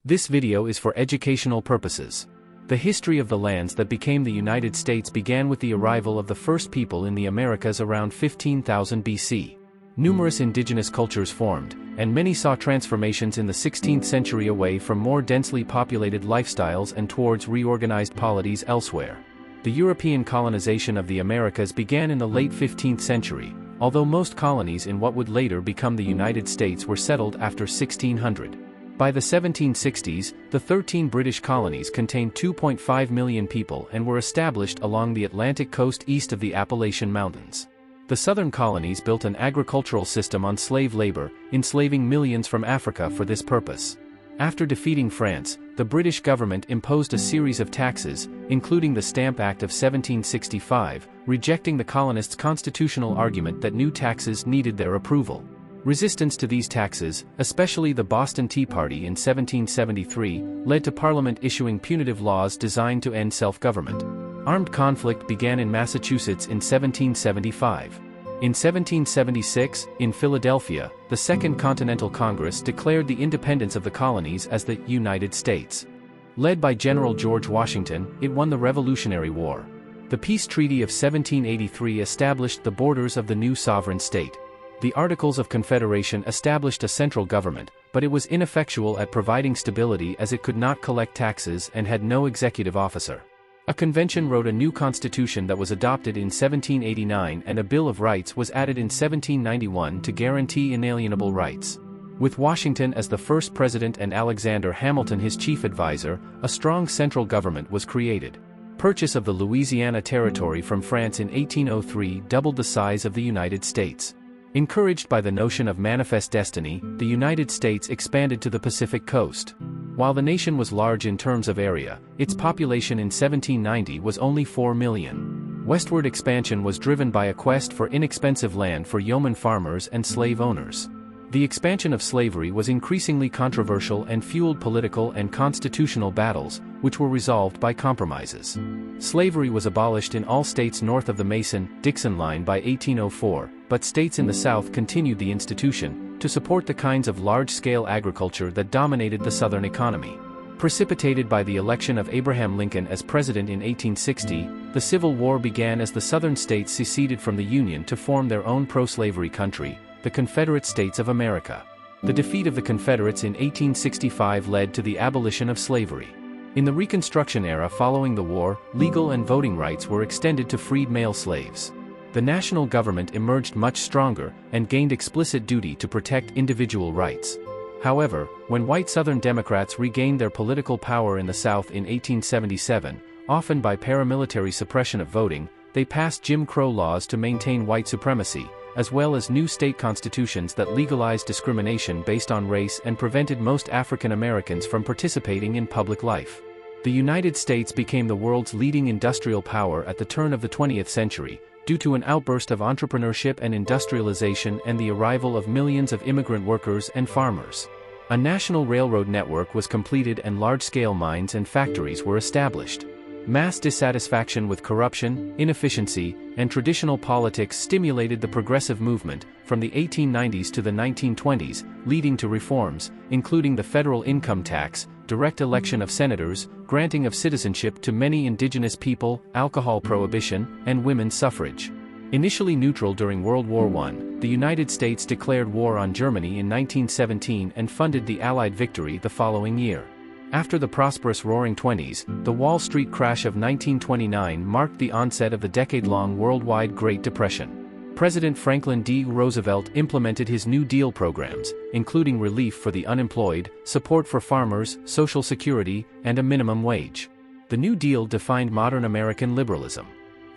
This video is for educational purposes. The history of the lands that became the United States began with the arrival of the first people in the Americas around 15,000 BC. Numerous indigenous cultures formed, and many saw transformations in the 16th century away from more densely populated lifestyles and towards reorganized polities elsewhere. The European colonization of the Americas began in the late 15th century, although most colonies in what would later become the United States were settled after 1600. By the 1760s, the 13 British colonies contained 2.5 million people and were established along the Atlantic coast east of the Appalachian Mountains. The southern colonies built an agricultural system on slave labor, enslaving millions from Africa for this purpose. After defeating France, the British government imposed a series of taxes, including the Stamp Act of 1765, rejecting the colonists' constitutional argument that new taxes needed their approval. Resistance to these taxes, especially the Boston Tea Party in 1773, led to Parliament issuing punitive laws designed to end self-government. Armed conflict began in Massachusetts in 1775. In 1776, in Philadelphia, the Second Continental Congress declared the independence of the colonies as the United States. Led by General George Washington, it won the Revolutionary War. The Peace Treaty of 1783 established the borders of the new sovereign state. The Articles of Confederation established a central government, but it was ineffectual at providing stability as it could not collect taxes and had no executive officer. A convention wrote a new constitution that was adopted in 1789, and a Bill of Rights was added in 1791 to guarantee inalienable rights. With Washington as the first president and Alexander Hamilton his chief advisor, a strong central government was created. Purchase of the Louisiana Territory from France in 1803 doubled the size of the United States. Encouraged by the notion of manifest destiny, the United States expanded to the Pacific coast. While the nation was large in terms of area, its population in 1790 was only 4 million. Westward expansion was driven by a quest for inexpensive land for yeoman farmers and slave owners. The expansion of slavery was increasingly controversial and fueled political and constitutional battles, which were resolved by compromises. Slavery was abolished in all states north of the Mason-Dixon line by 1804, but states in the South continued the institution, to support the kinds of large-scale agriculture that dominated the Southern economy. Precipitated by the election of Abraham Lincoln as president in 1860, the Civil War began as the Southern states seceded from the Union to form their own pro-slavery country, the Confederate States of America. The defeat of the Confederates in 1865 led to the abolition of slavery. In the Reconstruction era following the war, legal and voting rights were extended to freed male slaves. The national government emerged much stronger and gained explicit duty to protect individual rights. However, when white Southern Democrats regained their political power in the South in 1877, often by paramilitary suppression of voting, they passed Jim Crow laws to maintain white supremacy, as well as new state constitutions that legalized discrimination based on race and prevented most African Americans from participating in public life. The United States became the world's leading industrial power at the turn of the 20th century, due to an outburst of entrepreneurship and industrialization and the arrival of millions of immigrant workers and farmers. A national railroad network was completed and large-scale mines and factories were established. Mass dissatisfaction with corruption, inefficiency, and traditional politics stimulated the progressive movement, from the 1890s to the 1920s, leading to reforms, including the federal income tax, direct election of senators, granting of citizenship to many indigenous people, alcohol prohibition, and women's suffrage. Initially neutral during World War I, the United States declared war on Germany in 1917 and funded the Allied victory the following year. After the prosperous Roaring Twenties, the Wall Street crash of 1929 marked the onset of the decade-long worldwide Great Depression. President Franklin D. Roosevelt implemented his New Deal programs, including relief for the unemployed, support for farmers, Social Security, and a minimum wage. The New Deal defined modern American liberalism.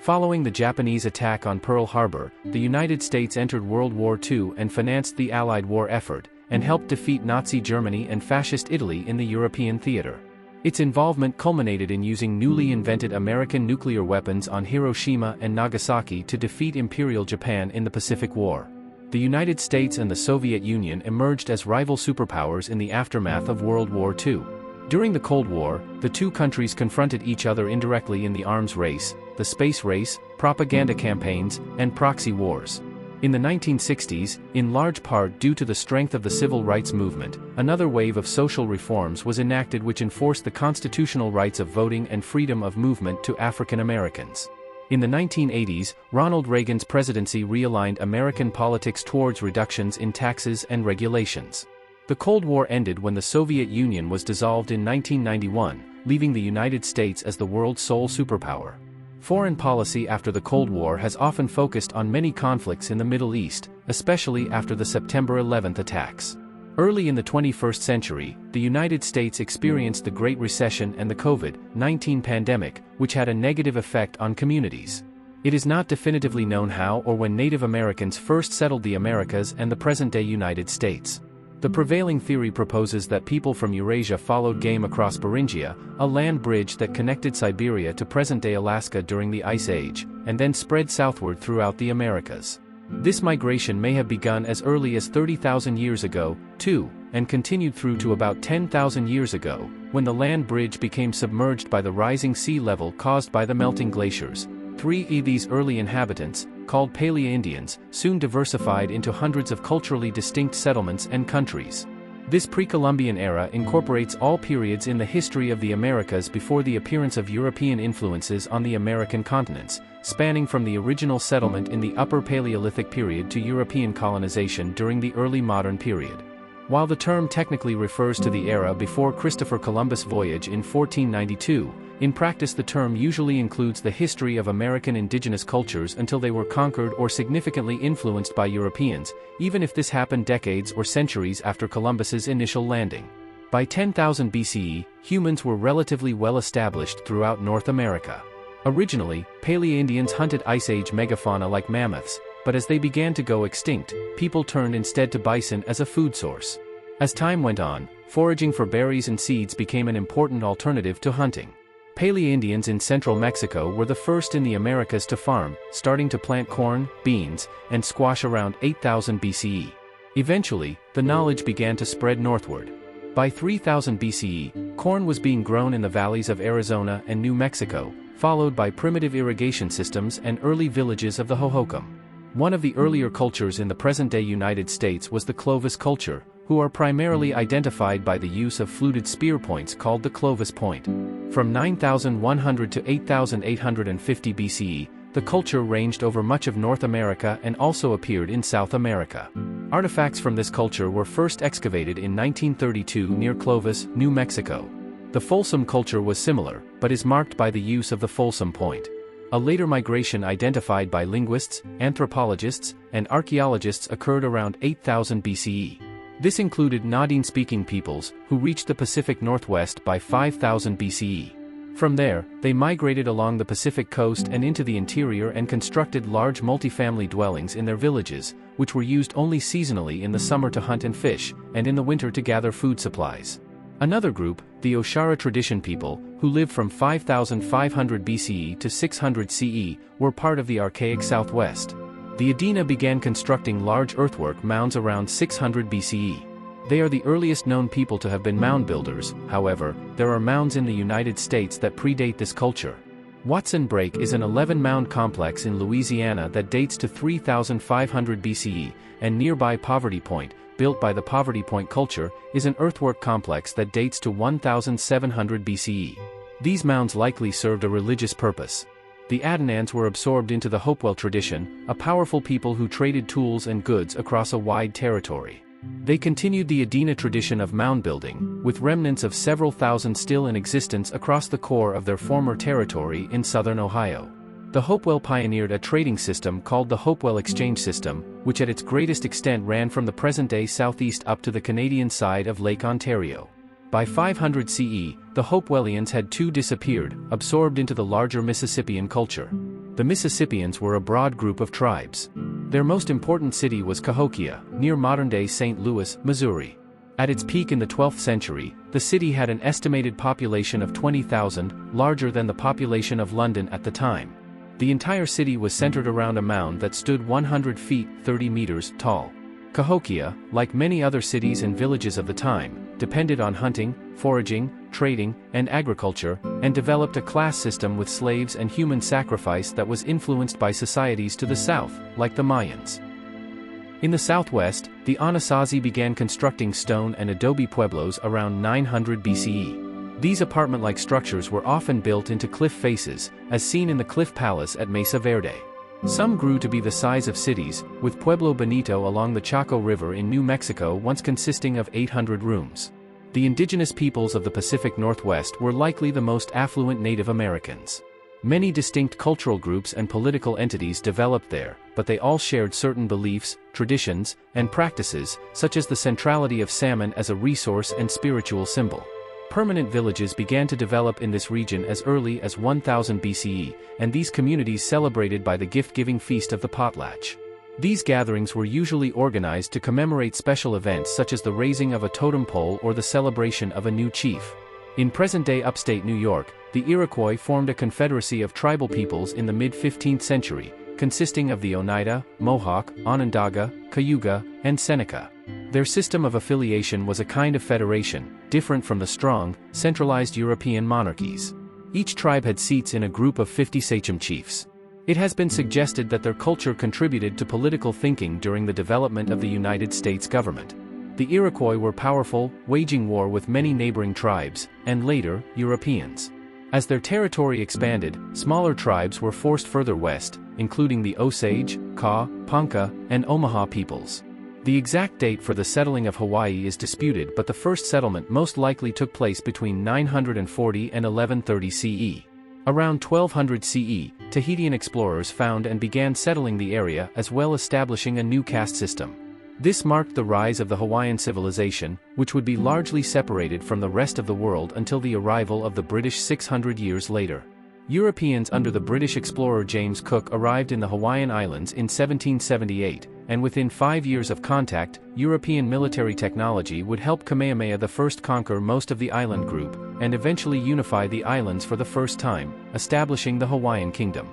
Following the Japanese attack on Pearl Harbor, the United States entered World War II and financed the Allied war effort, and helped defeat Nazi Germany and Fascist Italy in the European theater. Its involvement culminated in using newly invented American nuclear weapons on Hiroshima and Nagasaki to defeat Imperial Japan in the Pacific War. The United States and the Soviet Union emerged as rival superpowers in the aftermath of World War II. During the Cold War, the two countries confronted each other indirectly in the arms race, the space race, propaganda campaigns, and proxy wars. In the 1960s, in large part due to the strength of the civil rights movement, another wave of social reforms was enacted which enforced the constitutional rights of voting and freedom of movement to African Americans. In the 1980s, Ronald Reagan's presidency realigned American politics towards reductions in taxes and regulations. The Cold War ended when the Soviet Union was dissolved in 1991, leaving the United States as the world's sole superpower. Foreign policy after the Cold War has often focused on many conflicts in the Middle East, especially after the September 11 attacks. Early in the 21st century, the United States experienced the Great Recession and the COVID-19 pandemic, which had a negative effect on communities. It is not definitively known how or when Native Americans first settled the Americas and the present-day United States. The prevailing theory proposes that people from Eurasia followed game across Beringia, a land bridge that connected Siberia to present-day Alaska during the Ice Age, and then spread southward throughout the Americas. This migration may have begun as early as 30,000 years ago, too, and continued through to about 10,000 years ago, when the land bridge became submerged by the rising sea level caused by the melting glaciers. These early inhabitants, called Paleo-Indians, soon diversified into hundreds of culturally distinct settlements and countries. This pre-Columbian era incorporates all periods in the history of the Americas before the appearance of European influences on the American continents, spanning from the original settlement in the Upper Paleolithic period to European colonization during the early modern period. While the term technically refers to the era before Christopher Columbus' voyage in 1492, in practice the term usually includes the history of American indigenous cultures until they were conquered or significantly influenced by Europeans, even if this happened decades or centuries after Columbus's initial landing. By 10,000 BCE, humans were relatively well established throughout North America. Originally, Paleo-Indians hunted Ice Age megafauna like mammoths, but as they began to go extinct, people turned instead to bison as a food source. As time went on, foraging for berries and seeds became an important alternative to hunting. Paleo-Indians in central Mexico were the first in the Americas to farm, starting to plant corn, beans, and squash around 8000 BCE. Eventually, the knowledge began to spread northward. By 3000 BCE, corn was being grown in the valleys of Arizona and New Mexico, followed by primitive irrigation systems and early villages of the Hohokam. One of the earlier cultures in the present-day United States was the Clovis culture, who are primarily identified by the use of fluted spear points called the Clovis point. From 9100 to 8850 BCE, the culture ranged over much of North America and also appeared in South America. Artifacts from this culture were first excavated in 1932 near Clovis, New Mexico. The Folsom culture was similar, but is marked by the use of the Folsom point. A later migration identified by linguists, anthropologists, and archaeologists occurred around 8000 BCE. This included Nadine-speaking peoples, who reached the Pacific Northwest by 5000 BCE. From there, they migrated along the Pacific coast and into the interior and constructed large multifamily dwellings in their villages, which were used only seasonally in the summer to hunt and fish, and in the winter to gather food supplies. Another group, the Oshara tradition people, who lived from 5500 BCE to 600 CE, were part of the archaic Southwest. The Adena began constructing large earthwork mounds around 600 BCE. They are the earliest known people to have been mound builders. However, there are mounds in the United States that predate this culture. Watson Break is an 11-mound complex in Louisiana that dates to 3500 BCE, and nearby Poverty Point, built by the Poverty Point culture, is an earthwork complex that dates to 1700 BCE. These mounds likely served a religious purpose. The Adenans were absorbed into the Hopewell tradition, a powerful people who traded tools and goods across a wide territory. They continued the Adena tradition of mound building, with remnants of several thousand still in existence across the core of their former territory in southern Ohio. The Hopewell pioneered a trading system called the Hopewell Exchange System, which at its greatest extent ran from the present-day southeast up to the Canadian side of Lake Ontario. By 500 CE, the Hopewellians had too disappeared, absorbed into the larger Mississippian culture. The Mississippians were a broad group of tribes. Their most important city was Cahokia, near modern-day St. Louis, Missouri. At its peak in the 12th century, the city had an estimated population of 20,000, larger than the population of London at the time. The entire city was centered around a mound that stood 100 feet, 30 meters, tall. Cahokia, like many other cities and villages of the time, depended on hunting, foraging, trading, and agriculture, and developed a class system with slaves and human sacrifice that was influenced by societies to the south, like the Mayans. In the southwest, the Anasazi began constructing stone and adobe pueblos around 900 BCE. These apartment-like structures were often built into cliff faces, as seen in the Cliff Palace at Mesa Verde. Some grew to be the size of cities, with Pueblo Bonito along the Chaco River in New Mexico once consisting of 800 rooms. The indigenous peoples of the Pacific Northwest were likely the most affluent Native Americans. Many distinct cultural groups and political entities developed there, but they all shared certain beliefs, traditions, and practices, such as the centrality of salmon as a resource and spiritual symbol. Permanent villages began to develop in this region as early as 1000 BCE, and these communities celebrated by the gift-giving feast of the potlatch. These gatherings were usually organized to commemorate special events such as the raising of a totem pole or the celebration of a new chief. In present-day upstate New York, the Iroquois formed a confederacy of tribal peoples in the mid-15th century, consisting of the Oneida, Mohawk, Onondaga, Cayuga, and Seneca. Their system of affiliation was a kind of federation, different from the strong, centralized European monarchies. Each tribe had seats in a group of 50 sachem chiefs. It has been suggested that their culture contributed to political thinking during the development of the United States government. The Iroquois were powerful, waging war with many neighboring tribes, and later, Europeans. As their territory expanded, smaller tribes were forced further west, including the Osage, Kaw, Ponca, and Omaha peoples. The exact date for the settling of Hawaii is disputed, but the first settlement most likely took place between 940 and 1130 CE. Around 1200 CE, Tahitian explorers found and began settling the area as well, establishing a new caste system. This marked the rise of the Hawaiian civilization, which would be largely separated from the rest of the world until the arrival of the British 600 years later. Europeans under the British explorer James Cook arrived in the Hawaiian Islands in 1778, and within 5 years of contact, European military technology would help Kamehameha I conquer most of the island group, and eventually unify the islands for the first time, establishing the Hawaiian Kingdom.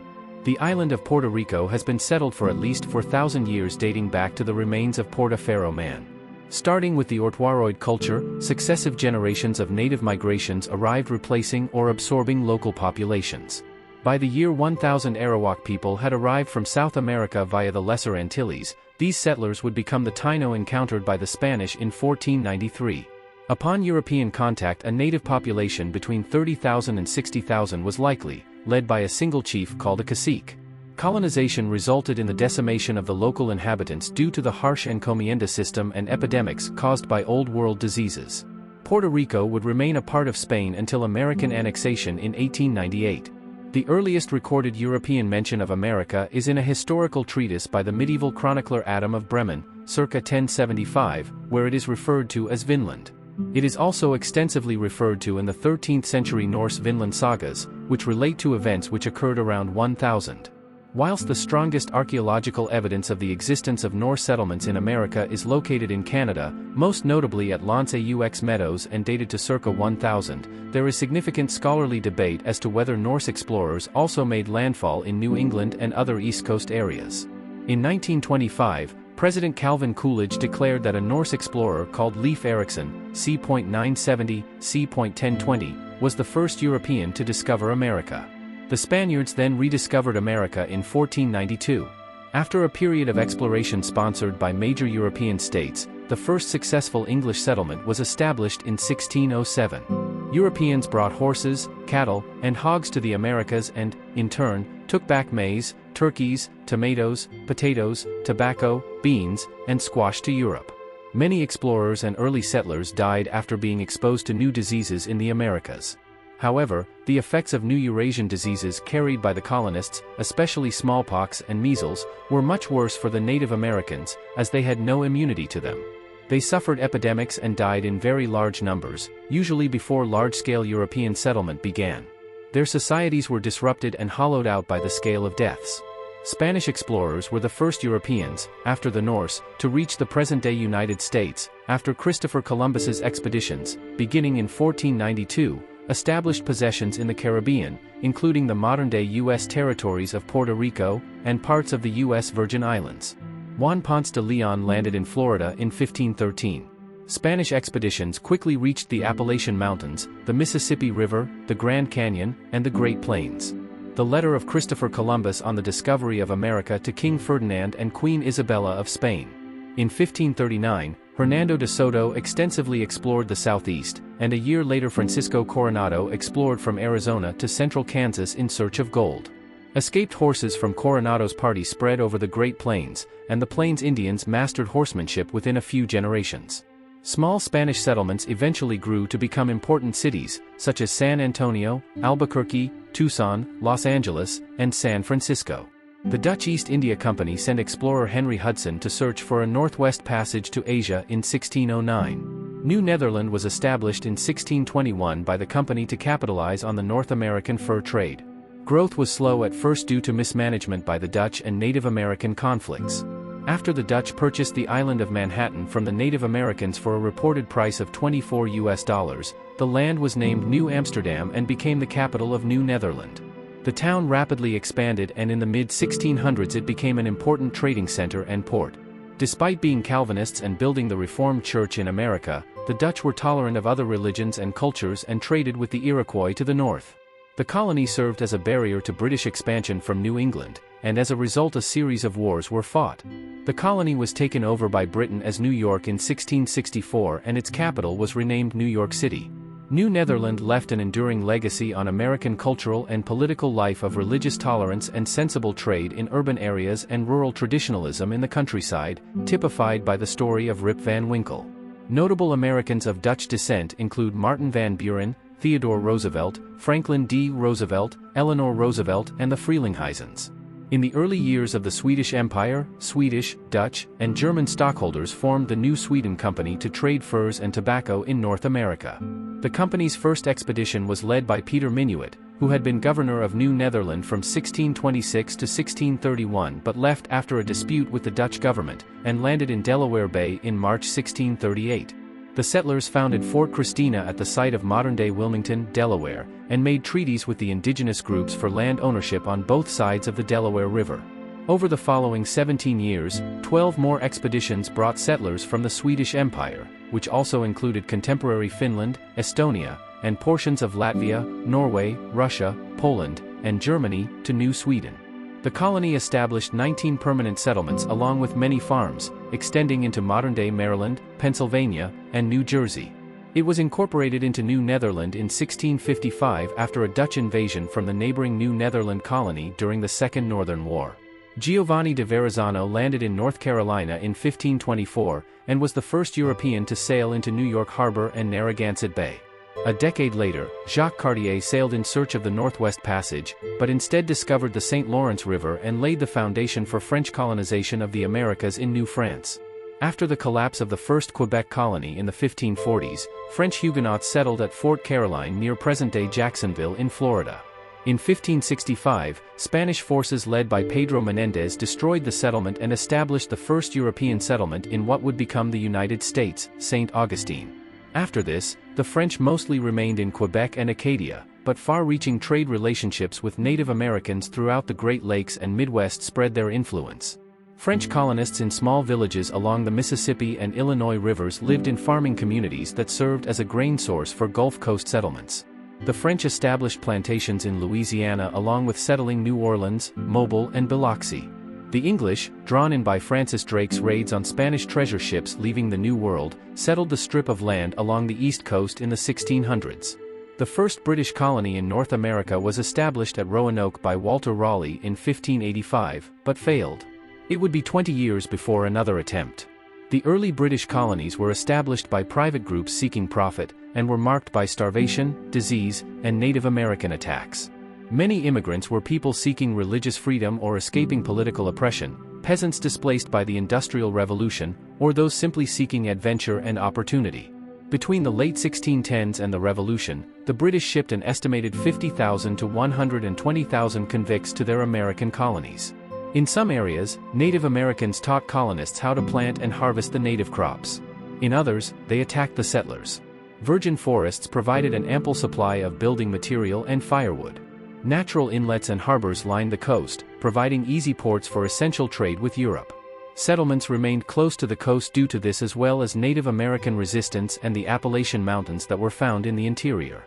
The island of Puerto Rico has been settled for at least 4,000 years, dating back to the remains of Portaferro man. Starting with the Ortwaroid culture, successive generations of native migrations arrived, replacing or absorbing local populations. By the year 1000, Arawak people had arrived from South America via the Lesser Antilles. These settlers would become the Taino encountered by the Spanish in 1493. Upon European contact, a native population between 30,000 and 60,000 was likely, led by a single chief called a cacique. Colonization resulted in the decimation of the local inhabitants due to the harsh encomienda system and epidemics caused by Old World diseases. Puerto Rico would remain a part of Spain until American annexation in 1898. The earliest recorded European mention of America is in a historical treatise by the medieval chronicler Adam of Bremen, circa 1075, where it is referred to as Vinland. It is also extensively referred to in the 13th century Norse Vinland sagas, which relate to events which occurred around 1000. Whilst the strongest archaeological evidence of the existence of Norse settlements in America is located in Canada, most notably at L'Anse aux Meadows and dated to circa 1000, there is significant scholarly debate as to whether Norse explorers also made landfall in New England and other East Coast areas. In 1925, President Calvin Coolidge declared that a Norse explorer called Leif Erikson, c.970, c.1020, was the first European to discover America. The Spaniards then rediscovered America in 1492. After a period of exploration sponsored by major European states, the first successful English settlement was established in 1607. Europeans brought horses, cattle, and hogs to the Americas and, in turn, took back maize, turkeys, tomatoes, potatoes, tobacco, beans, and squash to Europe. Many explorers and early settlers died after being exposed to new diseases in the Americas. However, the effects of new Eurasian diseases carried by the colonists, especially smallpox and measles, were much worse for the Native Americans, as they had no immunity to them. They suffered epidemics and died in very large numbers, usually before large-scale European settlement began. Their societies were disrupted and hollowed out by the scale of deaths. Spanish explorers were the first Europeans, after the Norse, to reach the present-day United States, after Christopher Columbus's expeditions, beginning in 1492, established possessions in the Caribbean, including the modern-day U.S. territories of Puerto Rico and parts of the U.S. Virgin Islands. Juan Ponce de Leon landed in Florida in 1513. Spanish expeditions quickly reached the Appalachian Mountains, the Mississippi River, the Grand Canyon, and the Great Plains. The letter of Christopher Columbus on the discovery of America to King Ferdinand and Queen Isabella of Spain. In 1539, Hernando de Soto extensively explored the southeast, and a year later Francisco Coronado explored from Arizona to central Kansas in search of gold. Escaped horses from Coronado's party spread over the Great Plains, and the Plains Indians mastered horsemanship within a few generations. Small Spanish settlements eventually grew to become important cities, such as San Antonio, Albuquerque, Tucson, Los Angeles, and San Francisco. The Dutch East India Company sent explorer Henry Hudson to search for a northwest passage to Asia in 1609. New Netherland was established in 1621 by the company to capitalize on the North American fur trade. Growth was slow at first due to mismanagement by the Dutch and Native American conflicts. After the Dutch purchased the island of Manhattan from the Native Americans for a reported price of $24, the land was named New Amsterdam and became the capital of New Netherland. The town rapidly expanded, and in the mid-1600s it became an important trading center and port. Despite being Calvinists and building the Reformed Church in America, the Dutch were tolerant of other religions and cultures and traded with the Iroquois to the north. The colony served as a barrier to British expansion from New England, and as a result a series of wars were fought. The colony was taken over by Britain as New York in 1664, and its capital was renamed New York City. New Netherland left an enduring legacy on American cultural and political life of religious tolerance and sensible trade in urban areas and rural traditionalism in the countryside, typified by the story of Rip Van Winkle. Notable Americans of Dutch descent include Martin Van Buren, Theodore Roosevelt, Franklin D. Roosevelt, Eleanor Roosevelt, and the Frelinghuysen's. In the early years of the Swedish Empire, Swedish, Dutch, and German stockholders formed the New Sweden Company to trade furs and tobacco in North America. The company's first expedition was led by Peter Minuit, who had been governor of New Netherland from 1626 to 1631 but left after a dispute with the Dutch government, and landed in Delaware Bay in March 1638. The settlers founded Fort Christina at the site of modern-day Wilmington, Delaware, and made treaties with the indigenous groups for land ownership on both sides of the Delaware River. Over the following 17 years, 12 more expeditions brought settlers from the Swedish Empire, which also included contemporary Finland, Estonia, and portions of Latvia, Norway, Russia, Poland, and Germany, to New Sweden. The colony established 19 permanent settlements along with many farms, extending into modern-day Maryland, Pennsylvania, and New Jersey. It was incorporated into New Netherland in 1655 after a Dutch invasion from the neighboring New Netherland colony during the Second Northern War. Giovanni de Verrazzano landed in North Carolina in 1524, and was the first European to sail into New York Harbor and Narragansett Bay. A decade later, Jacques Cartier sailed in search of the Northwest Passage, but instead discovered the St. Lawrence River and laid the foundation for French colonization of the Americas in New France. After the collapse of the first Quebec colony in the 1540s, French Huguenots settled at Fort Caroline near present-day Jacksonville in Florida. In 1565, Spanish forces led by Pedro Menendez destroyed the settlement and established the first European settlement in what would become the United States, St. Augustine. After this, the French mostly remained in Quebec and Acadia, but far-reaching trade relationships with Native Americans throughout the Great Lakes and Midwest spread their influence. French colonists in small villages along the Mississippi and Illinois rivers lived in farming communities that served as a grain source for Gulf Coast settlements. The French established plantations in Louisiana along with settling New Orleans, Mobile, and Biloxi. The English, drawn in by Francis Drake's raids on Spanish treasure ships leaving the New World, settled the strip of land along the East Coast in the 1600s. The first British colony in North America was established at Roanoke by Walter Raleigh in 1585, but failed. It would be 20 years before another attempt. The early British colonies were established by private groups seeking profit, and were marked by starvation, disease, and Native American attacks. Many immigrants were people seeking religious freedom or escaping political oppression, peasants displaced by the Industrial Revolution, or those simply seeking adventure and opportunity. Between the late 1610s and the Revolution, the British shipped an estimated 50,000 to 120,000 convicts to their American colonies. In some areas, Native Americans taught colonists how to plant and harvest the native crops. In others, they attacked the settlers. Virgin forests provided an ample supply of building material and firewood. Natural inlets and harbors lined the coast, providing easy ports for essential trade with Europe. Settlements remained close to the coast due to this, as well as Native American resistance and the Appalachian Mountains that were found in the interior.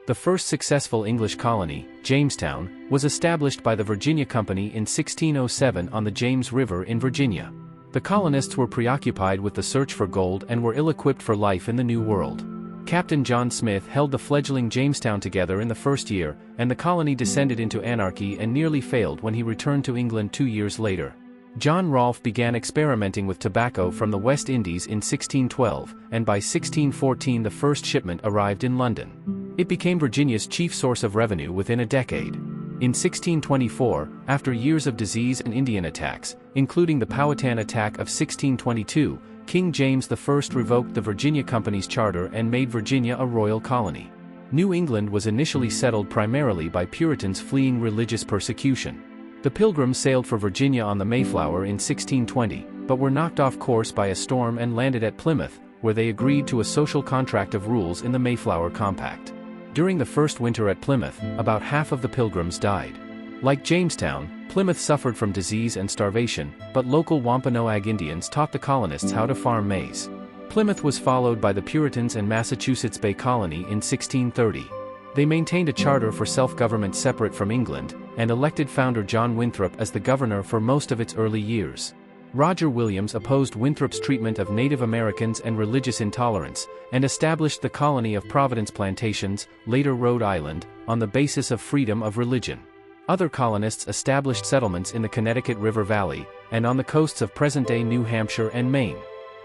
The first successful English colony, Jamestown, was established by the Virginia Company in 1607 on the James River in Virginia. The colonists were preoccupied with the search for gold and were ill-equipped for life in the New World. Captain John Smith held the fledgling Jamestown together in the first year, and the colony descended into anarchy and nearly failed when he returned to England 2 years later. John Rolfe began experimenting with tobacco from the West Indies in 1612, and by 1614 the first shipment arrived in London. It became Virginia's chief source of revenue within a decade. In 1624, after years of disease and Indian attacks, including the Powhatan attack of 1622, King James I revoked the Virginia Company's charter and made Virginia a royal colony. New England was initially settled primarily by Puritans fleeing religious persecution. The Pilgrims sailed for Virginia on the Mayflower in 1620, but were knocked off course by a storm and landed at Plymouth, where they agreed to a social contract of rules in the Mayflower Compact. During the first winter at Plymouth, about half of the Pilgrims died. Like Jamestown, Plymouth suffered from disease and starvation, but local Wampanoag Indians taught the colonists how to farm maize. Plymouth was followed by the Puritans and Massachusetts Bay Colony in 1630. They maintained a charter for self-government separate from England, and elected founder John Winthrop as the governor for most of its early years. Roger Williams opposed Winthrop's treatment of Native Americans and religious intolerance, and established the colony of Providence Plantations, later Rhode Island, on the basis of freedom of religion. Other colonists established settlements in the Connecticut River Valley, and on the coasts of present-day New Hampshire and Maine.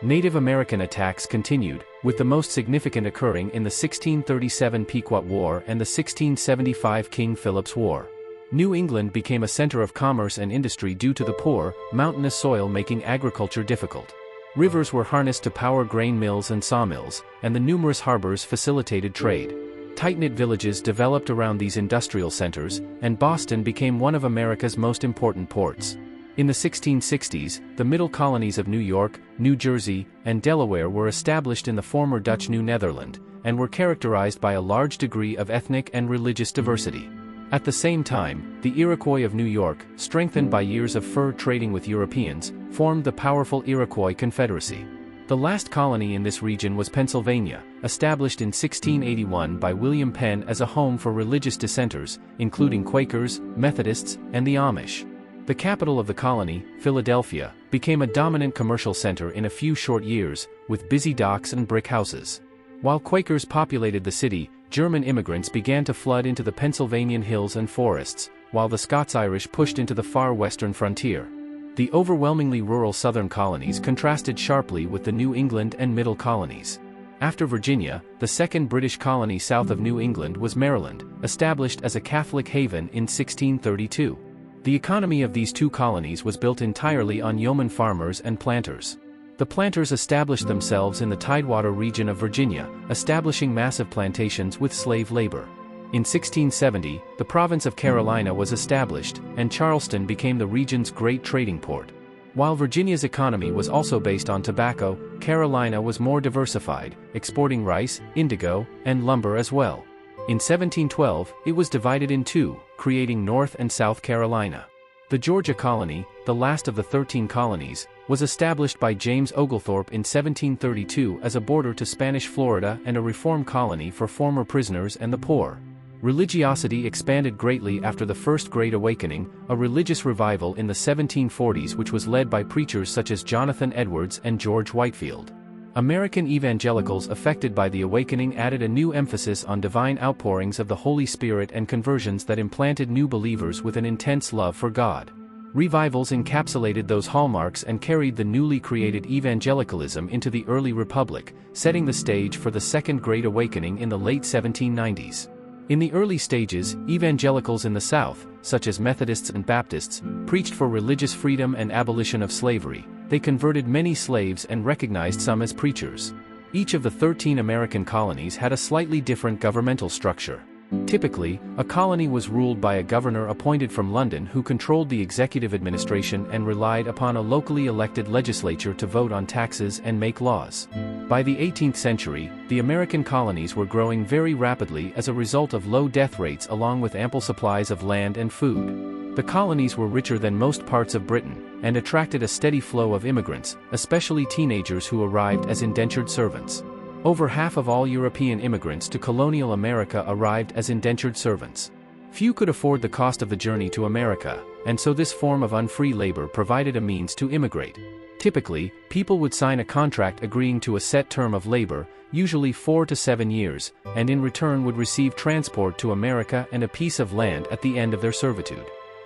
Native American attacks continued, with the most significant occurring in the 1637 Pequot War and the 1675 King Philip's War. New England became a center of commerce and industry due to the poor, mountainous soil making agriculture difficult. Rivers were harnessed to power grain mills and sawmills, and the numerous harbors facilitated trade. Tight-knit villages developed around these industrial centers, and Boston became one of America's most important ports. In the 1660s, the middle colonies of New York, New Jersey, and Delaware were established in the former Dutch New Netherland, and were characterized by a large degree of ethnic and religious diversity. At the same time, the Iroquois of New York, strengthened by years of fur trading with Europeans, formed the powerful Iroquois Confederacy. The last colony in this region was Pennsylvania, established in 1681 by William Penn as a home for religious dissenters, including Quakers, Methodists, and the Amish. The capital of the colony, Philadelphia, became a dominant commercial center in a few short years, with busy docks and brick houses. While Quakers populated the city, German immigrants began to flood into the Pennsylvanian hills and forests, while the Scots-Irish pushed into the far western frontier. The overwhelmingly rural southern colonies contrasted sharply with the New England and Middle colonies. After Virginia, the second British colony south of New England was Maryland, established as a Catholic haven in 1632. The economy of these two colonies was built entirely on yeoman farmers and planters. The planters established themselves in the Tidewater region of Virginia, establishing massive plantations with slave labor. In 1670, the province of Carolina was established, and Charleston became the region's great trading port. While Virginia's economy was also based on tobacco, Carolina was more diversified, exporting rice, indigo, and lumber as well. In 1712, it was divided in two, creating North and South Carolina. The Georgia colony, the last of the 13 colonies, was established by James Oglethorpe in 1732 as a border to Spanish Florida and a reform colony for former prisoners and the poor. Religiosity expanded greatly after the First Great Awakening, a religious revival in the 1740s which was led by preachers such as Jonathan Edwards and George Whitefield. American evangelicals affected by the awakening added a new emphasis on divine outpourings of the Holy Spirit and conversions that implanted new believers with an intense love for God. Revivals encapsulated those hallmarks and carried the newly created evangelicalism into the early Republic, setting the stage for the Second Great Awakening in the late 1790s. In the early stages, evangelicals in the South, such as Methodists and Baptists, preached for religious freedom and abolition of slavery. They converted many slaves and recognized some as preachers. Each of the 13 American colonies had a slightly different governmental structure. Typically, a colony was ruled by a governor appointed from London who controlled the executive administration and relied upon a locally elected legislature to vote on taxes and make laws. By the 18th century, the American colonies were growing very rapidly as a result of low death rates along with ample supplies of land and food. The colonies were richer than most parts of Britain, and attracted a steady flow of immigrants, especially teenagers who arrived as indentured servants. Over half of all European immigrants to colonial America arrived as indentured servants. Few could afford the cost of the journey to America, and so this form of unfree labor provided a means to immigrate. Typically, people would sign a contract agreeing to a set term of labor, usually 4 to 7 years, and in return would receive transport to America and a piece of land at the end of their servitude.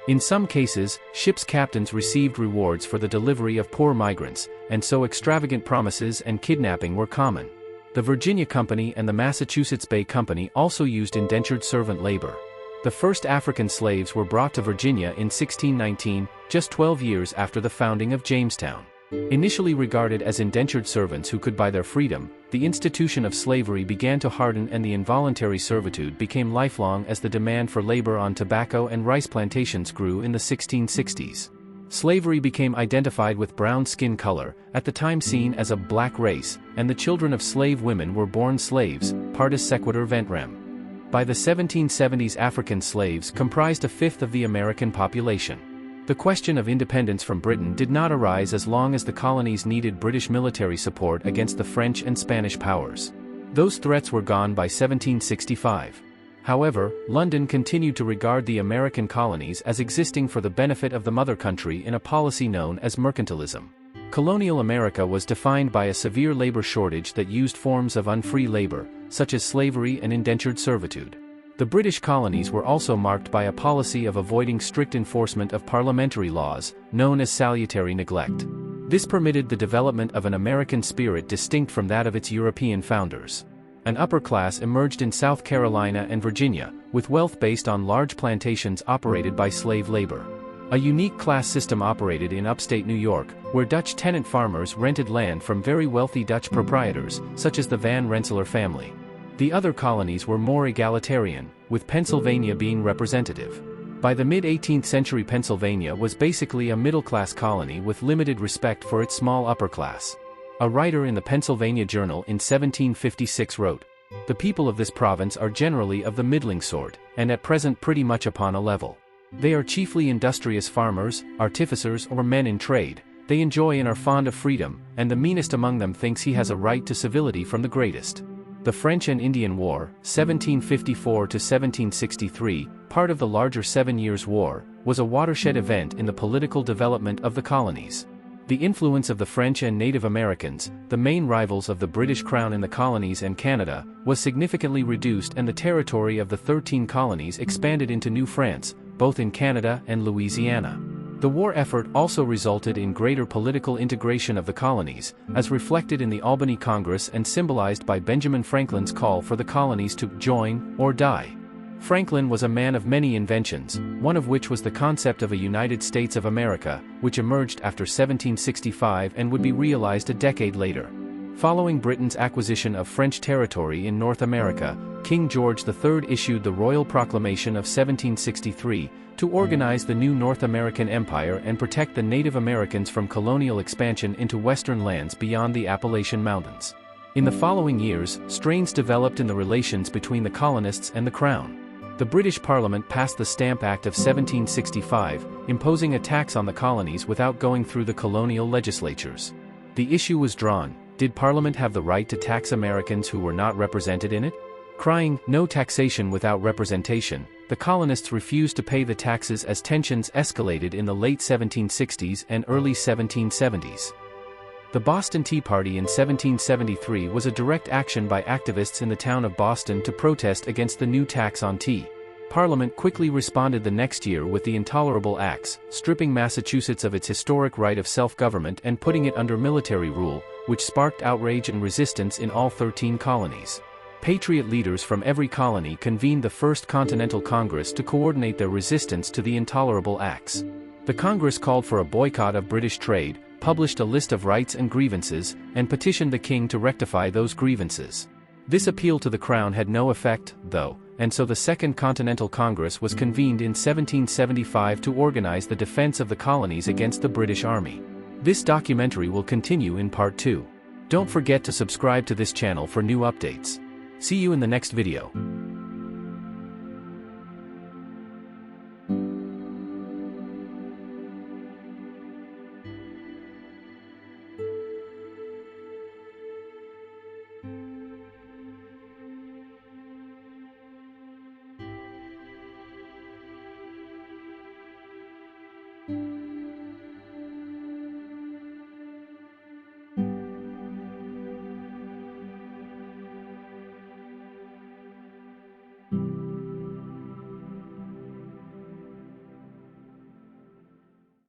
In some cases, ships' captains received rewards for the delivery of poor migrants, and so extravagant promises and kidnapping were common. The Virginia Company and the Massachusetts Bay Company also used indentured servant labor. The first African slaves were brought to Virginia in 1619, just 12 years after the founding of Jamestown. Initially regarded as indentured servants who could buy their freedom, the institution of slavery began to harden and the involuntary servitude became lifelong as the demand for labor on tobacco and rice plantations grew in the 1660s. Slavery became identified with brown skin color, at the time seen as a black race, and the children of slave women were born slaves, partus sequitur ventrem. By the 1770s, African slaves comprised a fifth of the American population. The question of independence from Britain did not arise as long as the colonies needed British military support against the French and Spanish powers. Those threats were gone by 1765. However, London continued to regard the American colonies as existing for the benefit of the mother country in a policy known as mercantilism. Colonial America was defined by a severe labor shortage that used forms of unfree labor, such as slavery and indentured servitude. The British colonies were also marked by a policy of avoiding strict enforcement of parliamentary laws, known as salutary neglect. This permitted the development of an American spirit distinct from that of its European founders. An upper class emerged in South Carolina and Virginia, with wealth based on large plantations operated by slave labor. A unique class system operated in upstate New York, where Dutch tenant farmers rented land from very wealthy Dutch proprietors, such as the Van Rensselaer family. The other colonies were more egalitarian, with Pennsylvania being representative. By the mid-18th century, Pennsylvania was basically a middle-class colony with limited respect for its small upper class. A writer in the Pennsylvania Journal in 1756 wrote, "The people of this province are generally of the middling sort, and at present pretty much upon a level. They are chiefly industrious farmers, artificers or men in trade, they enjoy and are fond of freedom, and the meanest among them thinks he has a right to civility from the greatest." The French and Indian War, 1754 to 1763, part of the larger 7 Years' War, was a watershed event in the political development of the colonies. The influence of the French and Native Americans, the main rivals of the British Crown in the colonies and Canada, was significantly reduced, and the territory of the 13 colonies expanded into New France, both in Canada and Louisiana. The war effort also resulted in greater political integration of the colonies, as reflected in the Albany Congress and symbolized by Benjamin Franklin's call for the colonies to join or die. Franklin was a man of many inventions, one of which was the concept of a United States of America, which emerged after 1765 and would be realized a decade later. Following Britain's acquisition of French territory in North America, King George III issued the Royal Proclamation of 1763, to organize the new North American Empire and protect the Native Americans from colonial expansion into western lands beyond the Appalachian Mountains. In the following years, strains developed in the relations between the colonists and the Crown. The British Parliament passed the Stamp Act of 1765, imposing a tax on the colonies without going through the colonial legislatures. The issue was drawn: did Parliament have the right to tax Americans who were not represented in it? Crying, "No taxation without representation," the colonists refused to pay the taxes as tensions escalated in the late 1760s and early 1770s. The Boston Tea Party in 1773 was a direct action by activists in the town of Boston to protest against the new tax on tea. Parliament quickly responded the next year with the Intolerable Acts, stripping Massachusetts of its historic right of self-government and putting it under military rule, which sparked outrage and resistance in all 13 colonies. Patriot leaders from every colony convened the First Continental Congress to coordinate their resistance to the Intolerable Acts. The Congress called for a boycott of British trade, published a list of rights and grievances, and petitioned the king to rectify those grievances. This appeal to the Crown had no effect, though, and so the Second Continental Congress was convened in 1775 to organize the defense of the colonies against the British Army. This documentary will continue in Part 2. Don't forget to subscribe to this channel for new updates. See you in the next video.